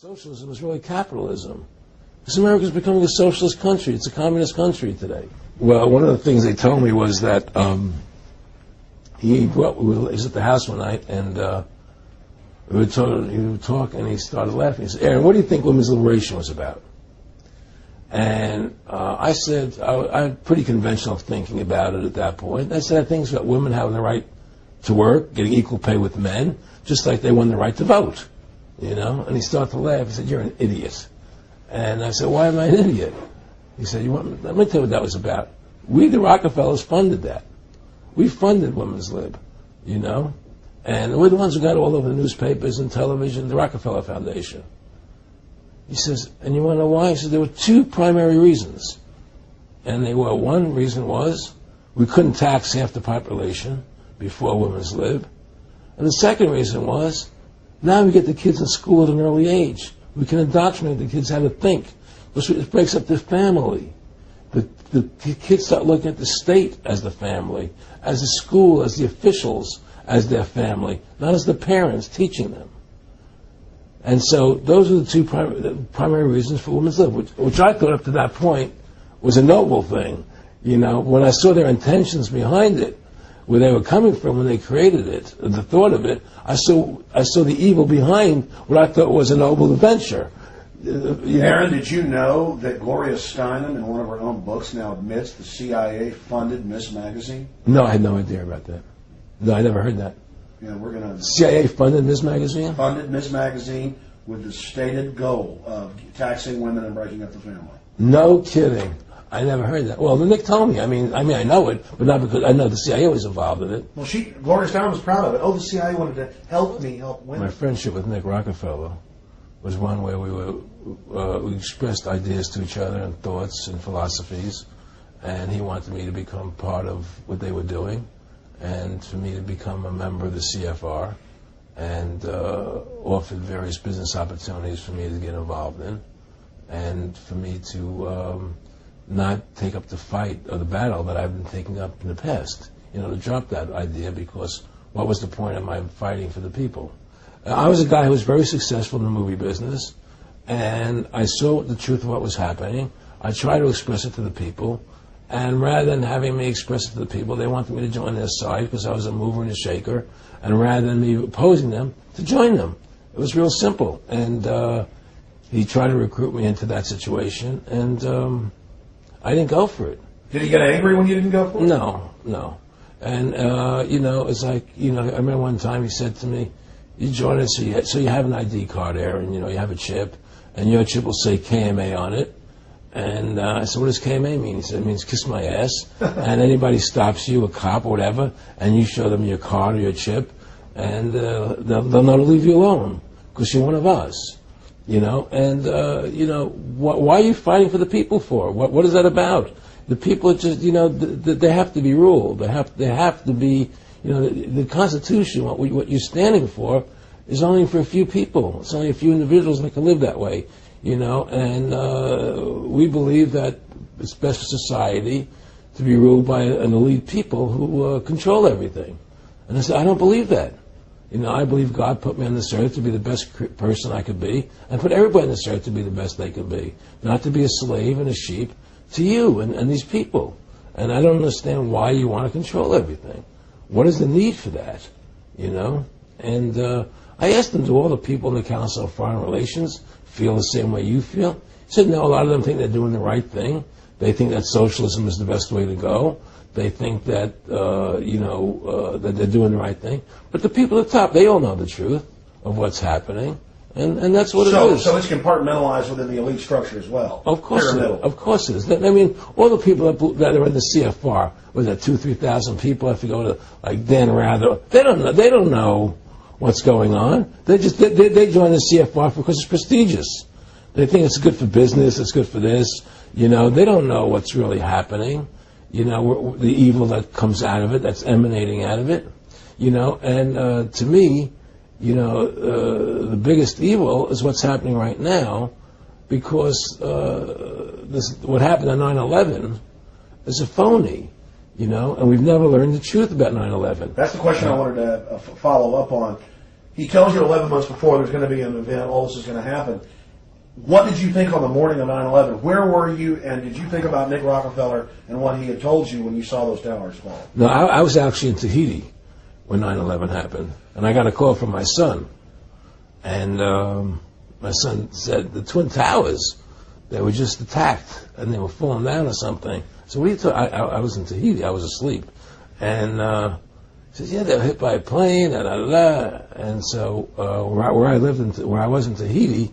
Socialism is really capitalism. Because America's becoming a socialist country. It's a communist country today. Well, one of the things they told me was that he was at the house one night, and he would talk, and he started laughing. He said, "Aaron, what do you think women's liberation was about?" And I said, I had pretty conventional thinking about it at that point. I said, I think it's about women having the right to work, getting equal pay with men, just like they won the right to vote. You know? And he started to laugh. He said, "You're an idiot." And I said, "Why am I an idiot?" He said, let me tell you what that was about. We, the Rockefellers, funded that. We funded women's lib, you know? And we're the ones who got all over the newspapers and television, the Rockefeller Foundation. He says, and you want to know why? He said, there were two primary reasons. And they were, one reason was we couldn't tax half the population before women's lib. And the second reason was, now we get the kids in school at an early age. We can indoctrinate the kids how to think. It breaks up the family. The kids start looking at the state as the family, as the school, as the officials, as their family, not as the parents teaching them. And so those are the two primary reasons for women's lib, which I thought up to that point was a noble thing. You know, when I saw their intentions behind it, where they were coming from when they created it, the thought of it, I saw the evil behind what I thought was a noble adventure. Aaron, did you know that Gloria Steinem, in one of her own books, now admits the CIA funded Ms. Magazine? No, I had no idea about that. No, I never heard that. Yeah, we're going to... CIA funded Ms. Magazine? Funded Ms. Magazine with the stated goal of taxing women and breaking up the family. No kidding. I never heard that. Well, Nick told me. I mean, I know it, but not because I know the CIA was involved in it. Well, Gloria Steinem was proud of it. Oh, the CIA wanted to help women. My friendship with Nick Rockefeller was one where we expressed ideas to each other and thoughts and philosophies, and he wanted me to become part of what they were doing, and for me to become a member of the CFR, and offered various business opportunities for me to get involved in, and for me to not take up the fight or the battle that I've been taking up in the past. You know, to drop that idea, because what was the point of my fighting for the people? I was a guy who was very successful in the movie business, and I saw the truth of what was happening. I tried to express it to the people, and rather than having me express it to the people, they wanted me to join their side because I was a mover and a shaker, and rather than me opposing them, to join them. It was real simple, and he tried to recruit me into that situation, and I didn't go for it. Did he get angry when you didn't go for it? No. And, you know, it's like, you know, I remember one time he said to me, "You join us, so you have an ID card, Aaron, you know, you have a chip, and your chip will say KMA on it." And I said, "What does KMA mean?" He said, "It means kiss my ass." And anybody stops you, a cop or whatever, and you show them your card or your chip, and they'll know to leave you alone because you're one of us. You know, and, you know, why are you fighting for the people for? What is that about? The people are just, you know, they have to be ruled. They have to be, you know, the Constitution, what you're standing for, is only for a few people. It's only a few individuals that can live that way, you know, and we believe that it's best for society to be ruled by an elite people who control everything. And I said, I don't believe that. You know, I believe God put me on this earth to be the best person I could be, and put everybody on this earth to be the best they could be, not to be a slave and a sheep to you and these people. And I don't understand why you want to control everything. What is the need for that? You know? And I asked them, do all the people in the Council of Foreign Relations feel the same way you feel? He said, no, a lot of them think they're doing the right thing. They think that socialism is the best way to go. They think that, you know, that they're doing the right thing. But the people at the top, they all know the truth of what's happening. And that's what it is. So it's compartmentalized within the elite structure as well. Of course it is. Of course it is. I mean, all the people that are in the CFR, was that 2,000-3,000 people, if you go to, like, Dan Rather, they don't know what's going on. They join the CFR because it's prestigious. They think it's good for business, it's good for this. You know, they don't know what's really happening. You know, the evil that comes out of it, that's emanating out of it. You know, and to me, you know, the biggest evil is what's happening right now, because what happened on 9/11 is a phony, you know, and we've never learned the truth about 9/11. That's the question I wanted to follow up on. He tells you 11 months before there's going to be an event, all this is going to happen. What did you think on the morning of 9/11? Where were you, and did you think about Nick Rockefeller and what he had told you when you saw those towers fall? No, I was actually in Tahiti when 9/11 happened, and I got a call from my son. And my son said, the Twin Towers, they were just attacked, and they were falling down or something. So what are you talking? I was in Tahiti, I was asleep. And he says, yeah, they were hit by a plane, and so where I lived, where I was in Tahiti,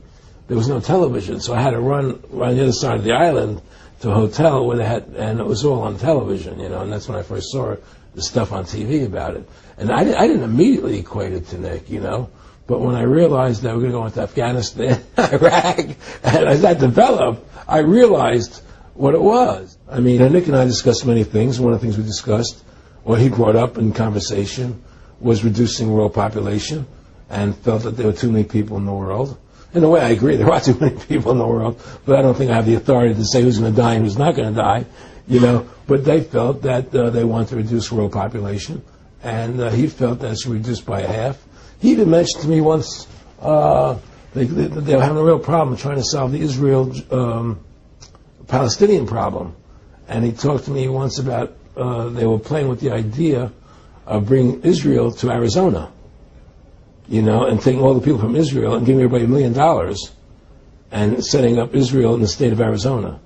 there was no television, so I had to run around the other side of the island to a hotel where they had, and it was all on television, and that's when I first saw the stuff on TV about it. And I didn't immediately equate it to Nick, but when I realized that we were going to go into Afghanistan, Iraq, and as that developed, I realized what it was. I mean, Nick and I discussed many things. One of the things we discussed, what he brought up in conversation, was reducing world population, and felt that there were too many people in the world. In a way, I agree. There are too many people in the world, but I don't think I have the authority to say who's going to die and who's not going to die, But they felt that they wanted to reduce world population, and he felt that it should be reduced by half. He even mentioned to me once they were having a real problem trying to solve the Israel-Palestinian problem. And he talked to me once about they were playing with the idea of bringing Israel to Arizona. And taking all the people from Israel and giving everybody $1 million and setting up Israel in the state of Arizona.